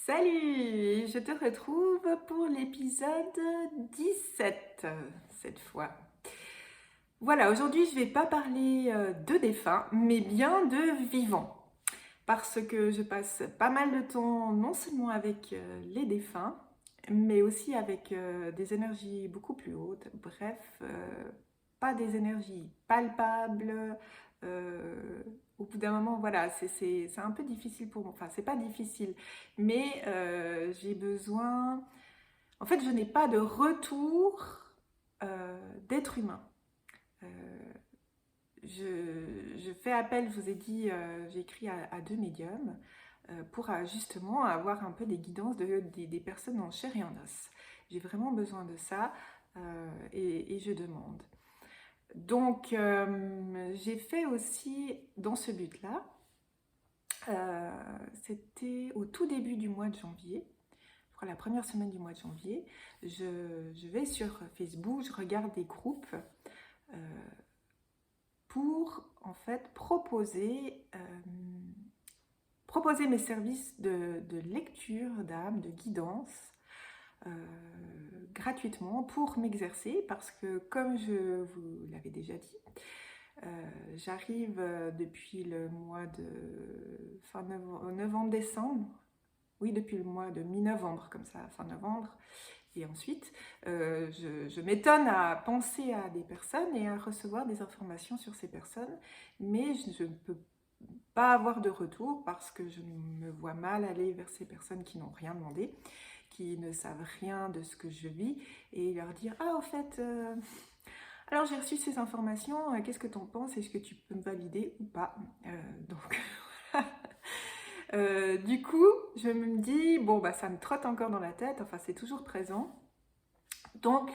Salut, je te retrouve pour l'épisode 17 cette fois. Voilà, aujourd'hui je vais pas parler de défunts, mais bien de vivants. Parce que je passe pas mal de temps non seulement avec les défunts, mais aussi avec des énergies beaucoup plus hautes. Bref, pas des énergies palpables. Au bout d'un moment, voilà, c'est un peu difficile pour moi. Enfin, c'est pas difficile, mais j'ai besoin. En fait, je n'ai pas de retour d'être humain. Euh, je fais appel, je vous ai dit, j'ai écrit à deux médiums pour justement avoir un peu des guidances des personnes en chair et en os. J'ai vraiment besoin de ça et je demande. Donc, j'ai fait aussi dans ce but-là, c'était au tout début du mois de janvier, je crois la première semaine du mois de janvier, je vais sur Facebook, je regarde des groupes euh, pour en fait proposer mes services de lecture d'âme, de guidance euh, gratuitement pour m'exercer parce que comme je vous l'avais déjà dit, j'arrive depuis le mois de fin novembre-décembre, oui depuis le mois de mi-novembre comme ça, fin novembre. Et ensuite, je m'étonne à penser à des personnes et à recevoir des informations sur ces personnes, mais je ne peux pas avoir de retour parce que je me vois mal aller vers ces personnes qui n'ont rien demandé, qui ne savent rien de ce que je vis, et leur dire « Ah, au fait, alors j'ai reçu ces informations, qu'est-ce que tu en penses? Est-ce que tu peux me valider ou pas ?» Donc, du coup, je me dis « Bon, bah ça me trotte encore dans la tête, enfin c'est toujours présent. » Donc,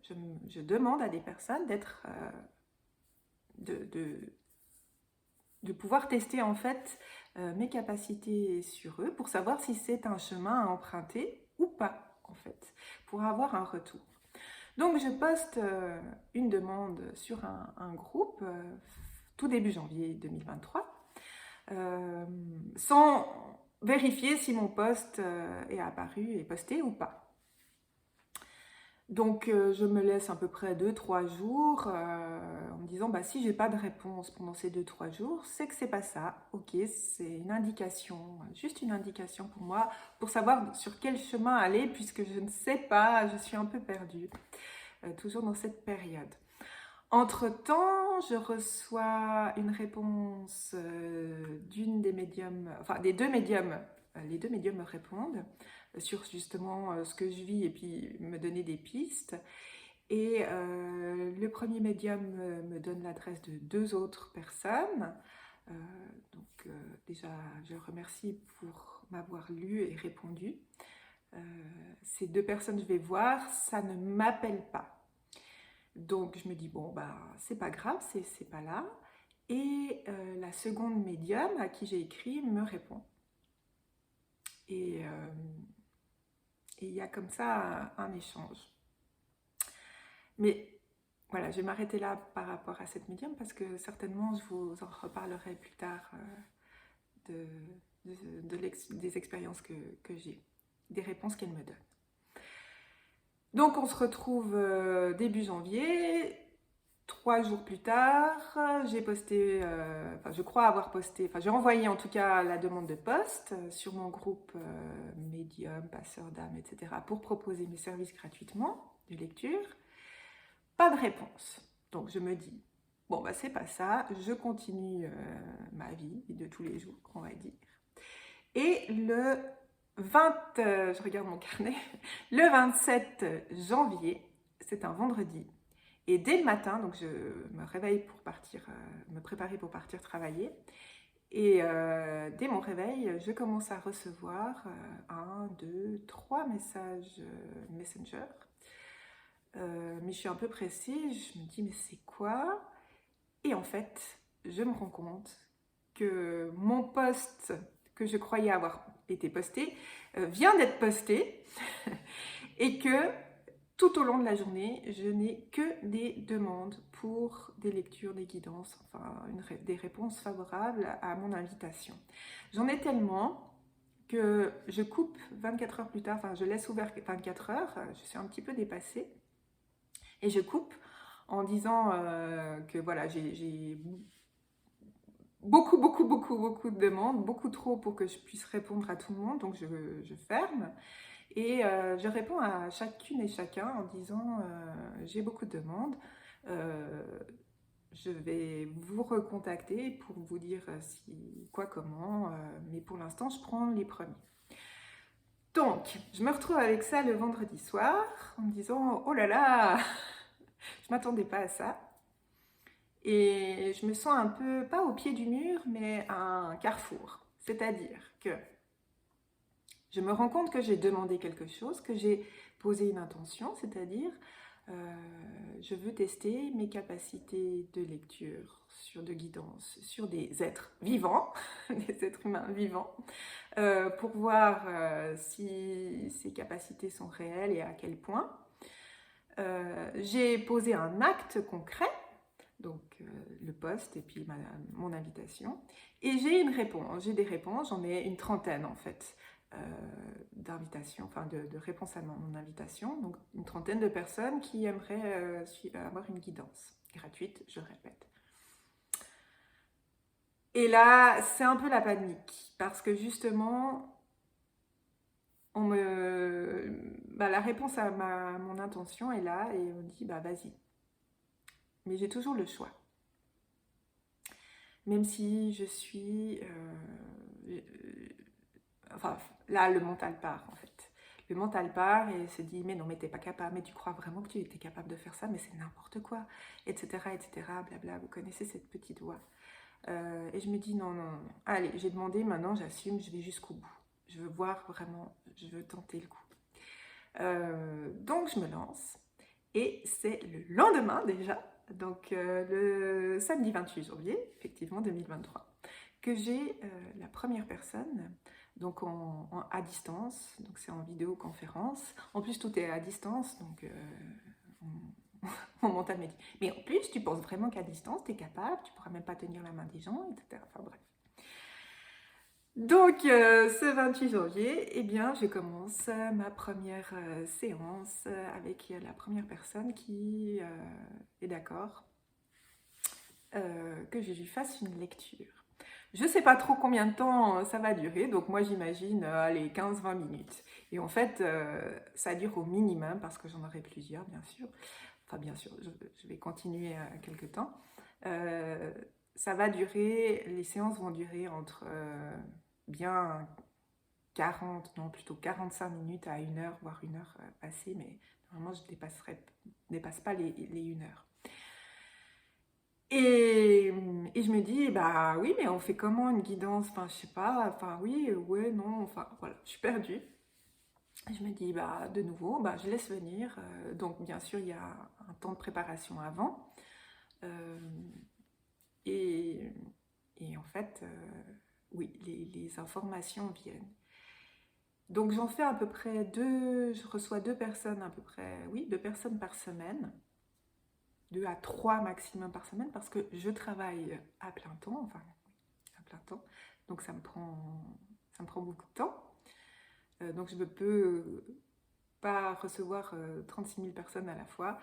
je demande à des personnes de, de, de pouvoir tester en fait mes capacités sur eux pour savoir si c'est un chemin à emprunter ou pas en fait, pour avoir un retour. Donc je poste une demande sur un groupe tout début janvier 2023 sans vérifier si mon post est apparu et posté ou pas. Donc je me laisse à peu près 2-3 jours en me disant bah, si j'ai pas de réponse pendant ces 2-3 jours, c'est que c'est pas ça. Ok, c'est une indication, juste une indication pour moi, pour savoir sur quel chemin aller, puisque je ne sais pas, je suis un peu perdue, toujours dans cette période. Entre-temps, je reçois une réponse d'une des médiums, enfin des deux médiums. Les deux médiums me répondent sur justement ce que je vis et puis me donner des pistes. Et le premier médium me donne l'adresse de deux autres personnes. Euh, donc déjà, je remercie pour m'avoir lu et répondu. Ces deux personnes, je vais voir, ça ne m'appelle pas. Donc je me dis, bon, bah, c'est pas grave, c'est pas là. Et la seconde médium à qui j'ai écrit me répond. Et il y a comme ça un échange. Mais voilà, je vais m'arrêter là par rapport à cette médium parce que certainement je vous en reparlerai plus tard des expériences que j'ai, des réponses qu'elle me donne. Donc on se retrouve début janvier. 3 jours plus tard, j'ai posté, enfin je crois avoir posté, enfin j'ai envoyé en tout cas la demande de poste sur mon groupe Medium, Passeur d'âme, etc. pour proposer mes services gratuitement de lecture. Pas de réponse. Donc je me dis, bon bah c'est pas ça, je continue ma vie de tous les jours, on va dire. Et le 20, je regarde mon carnet, le 27 janvier, c'est un vendredi, et dès le matin, donc je me réveille pour partir, me préparer pour partir travailler. Et dès mon réveil, je commence à recevoir 1, 2, 3 messages Messenger. Mais je suis un peu pressée, je me dis mais c'est quoi? Et en fait, je me rends compte que mon post que je croyais avoir été posté vient d'être posté et que tout au long de la journée, je n'ai que des demandes pour des lectures, des guidances, enfin des réponses favorables à mon invitation. J'en ai tellement que je coupe 24 heures plus tard, enfin je laisse ouvert 24 heures, je suis un petit peu dépassée, et je coupe en disant que voilà, j'ai beaucoup de demandes, beaucoup trop pour que je puisse répondre à tout le monde, donc je ferme. Et je réponds à chacune et chacun en disant j'ai beaucoup de demandes, euh, je vais vous recontacter pour vous dire si, quoi, comment, mais pour l'instant je prends les premiers. Donc, je me retrouve avec ça le vendredi soir en me disant oh là là, je m'attendais pas à ça. Et je me sens un peu, pas au pied du mur, mais à un carrefour. C'est-à-dire que je me rends compte que j'ai demandé quelque chose, que j'ai posé une intention, c'est-à-dire je veux tester mes capacités de lecture, de guidance, sur des êtres vivants, des êtres humains vivants, pour voir si ces capacités sont réelles et à quel point. J'ai posé un acte concret, donc le post et puis mon invitation, et j'ai une réponse, j'ai des réponses, j'en ai une trentaine en fait d'invitations, enfin de réponses à mon invitation, donc une trentaine de personnes qui aimeraient avoir une guidance gratuite, je répète. Et là, c'est un peu la panique, parce que justement, la réponse à mon intention est là, et on me dit, bah vas-y. Mais j'ai toujours le choix. Même si je suis... enfin, là, le mental part, en fait. Le mental part et se dit, mais non, mais t'es pas capable, mais tu crois vraiment que tu étais capable de faire ça, mais c'est n'importe quoi, etc., etc., blabla, vous connaissez cette petite voix. Et je me dis, non, non, non, allez, j'ai demandé, maintenant j'assume, je vais jusqu'au bout. Je veux voir vraiment, je veux tenter le coup. Donc je me lance, et c'est le lendemain déjà, donc le samedi 28 janvier, effectivement 2023, que j'ai la première personne, donc à distance, donc c'est en vidéoconférence. En plus tout est à distance, donc mon mental me dit, mais en plus tu penses vraiment qu'à distance tu es capable, tu pourras même pas tenir la main des gens, etc. Enfin bref. Donc, ce 28 janvier, eh bien, je commence ma première séance avec la première personne qui est d'accord que je lui fasse une lecture. Je ne sais pas trop combien de temps ça va durer, donc moi j'imagine, allez, 15-20 minutes. Et en fait, ça dure au minimum, parce que j'en aurai plusieurs, bien sûr. Enfin, bien sûr, je vais continuer quelques temps. Ça va durer, les séances vont durer entre bien 40, non plutôt 45 minutes à 1 heure, voire 1 heure passée, mais normalement je ne dépasse pas les 1 heure. Et je me dis, bah oui, mais on fait comment une guidance? Enfin, je sais pas, enfin oui, ouais, non, enfin voilà, je suis perdue. Je me dis, bah de nouveau, bah, je laisse venir. Donc bien sûr, il y a un temps de préparation avant. Euh, et, et en fait, oui, les informations viennent. Donc j'en fais à peu près je reçois 2 personnes à peu près, oui, 2 personnes par semaine, 2 à 3 maximum par semaine, parce que je travaille à plein temps, enfin à plein temps, donc ça me prend beaucoup de temps. Donc je ne peux pas recevoir 36 000 personnes à la fois,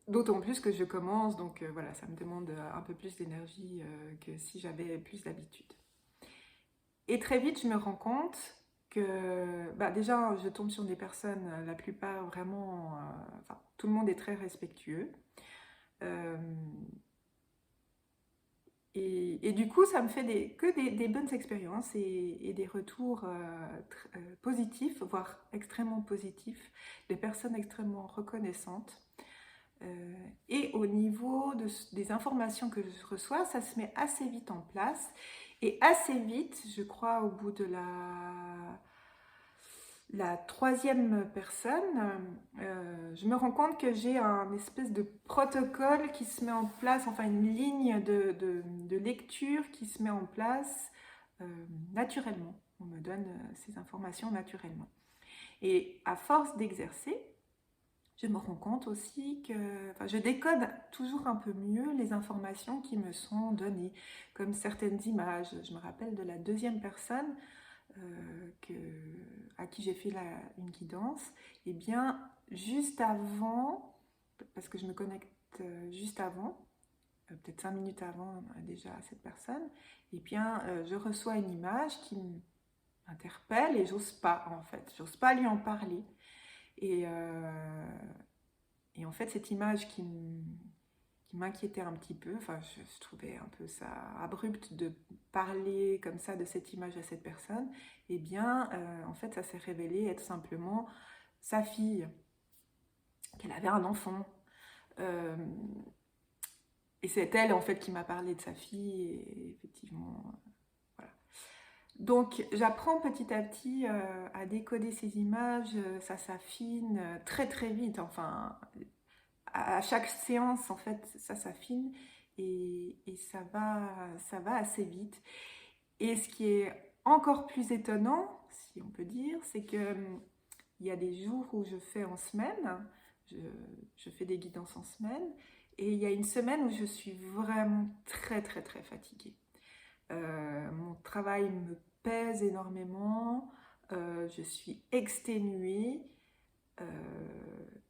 d'autant plus que je commence, donc voilà, ça me demande un peu plus d'énergie que si j'avais plus d'habitude. Et très vite, je me rends compte que bah déjà, je tombe sur des personnes, la plupart vraiment, enfin, tout le monde est très respectueux. Euh, et du coup, ça me fait des bonnes expériences et des retours positifs, voire extrêmement positifs, des personnes extrêmement reconnaissantes. Et au niveau des informations que je reçois, ça se met assez vite en place. Et assez vite, je crois, au bout de la troisième personne, je me rends compte que j'ai un espèce de protocole qui se met en place, enfin une ligne de lecture qui se met en place naturellement. On me donne ces informations naturellement. Et à force d'exercer, je me rends compte aussi que je décode toujours un peu mieux les informations qui me sont données, comme certaines images. Je me rappelle de la deuxième personne, à qui j'ai fait une guidance, et bien juste avant, parce que je me connecte juste avant, peut-être 5 minutes avant déjà à cette personne, et bien je reçois une image qui m'interpelle et j'ose pas en fait, j'ose pas lui en parler. Et en fait cette image qui m'inquiétait un petit peu, enfin je trouvais un peu ça abrupt de parler comme ça de cette image à cette personne, et bien en fait ça s'est révélé être simplement sa fille, qu'elle avait un enfant. Et c'est elle en fait qui m'a parlé de sa fille, et effectivement, voilà. Donc j'apprends petit à petit à décoder ces images, ça s'affine très très vite, enfin à chaque séance en fait ça s'affine, et ça va assez vite. Et ce qui est encore plus étonnant, si on peut dire, c'est que il y a des jours où je fais en semaine, je fais des guidances en semaine, et il y a une semaine où je suis vraiment très très très fatiguée. Mon travail me pèse énormément, je suis exténuée,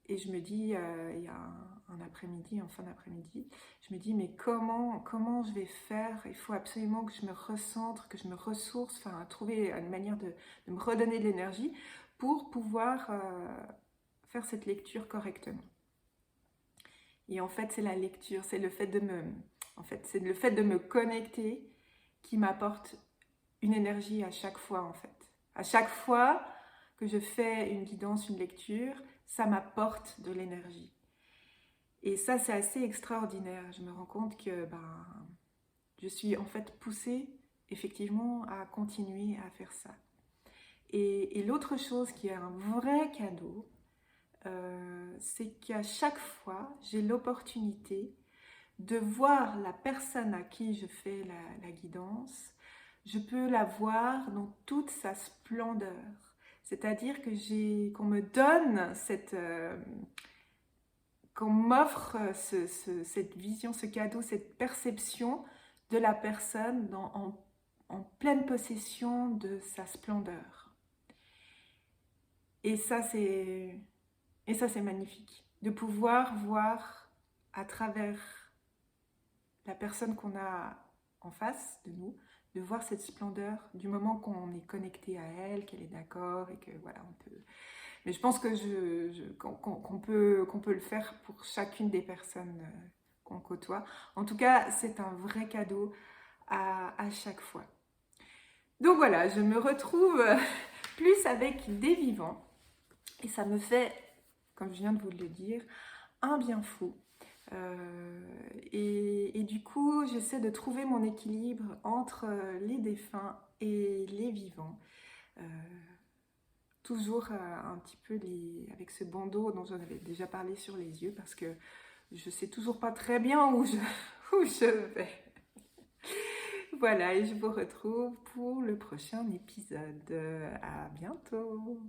et je me dis, il y a un après-midi, en fin d'après-midi, je me dis mais comment je vais faire? Il faut absolument que je me recentre, que je me ressource, enfin trouver une manière de me redonner de l'énergie pour pouvoir faire cette lecture correctement. Et en fait c'est la lecture, c'est le fait c'est le fait de me connecter qui m'apporte une énergie à chaque fois en fait. À chaque fois que je fais une guidance, une lecture, ça m'apporte de l'énergie. Et ça, c'est assez extraordinaire. Je me rends compte que je suis en fait poussée effectivement à continuer à faire ça. Et l'autre chose qui est un vrai cadeau, c'est qu'à chaque fois, j'ai l'opportunité de voir la personne à qui je fais la guidance, je peux la voir dans toute sa splendeur. C'est-à-dire qu'on me donne qu'on m'offre cette vision, ce cadeau, cette perception de la personne en pleine possession de sa splendeur. Et ça, c'est magnifique. De pouvoir voir à travers la personne qu'on a en face de nous, de voir cette splendeur du moment qu'on est connecté à elle, qu'elle est d'accord, et que voilà, on peut... Mais je pense que qu'on peut le faire pour chacune des personnes qu'on côtoie. En tout cas, c'est un vrai cadeau à chaque fois. Donc voilà, je me retrouve plus avec des vivants, et ça me fait, comme je viens de vous le dire, un bien fou. Et du coup, j'essaie de trouver mon équilibre entre les défunts et les vivants. Toujours un petit peu avec ce bandeau dont j'en avais déjà parlé sur les yeux, parce que je sais toujours pas très bien où je vais. Voilà, et je vous retrouve pour le prochain épisode. À bientôt!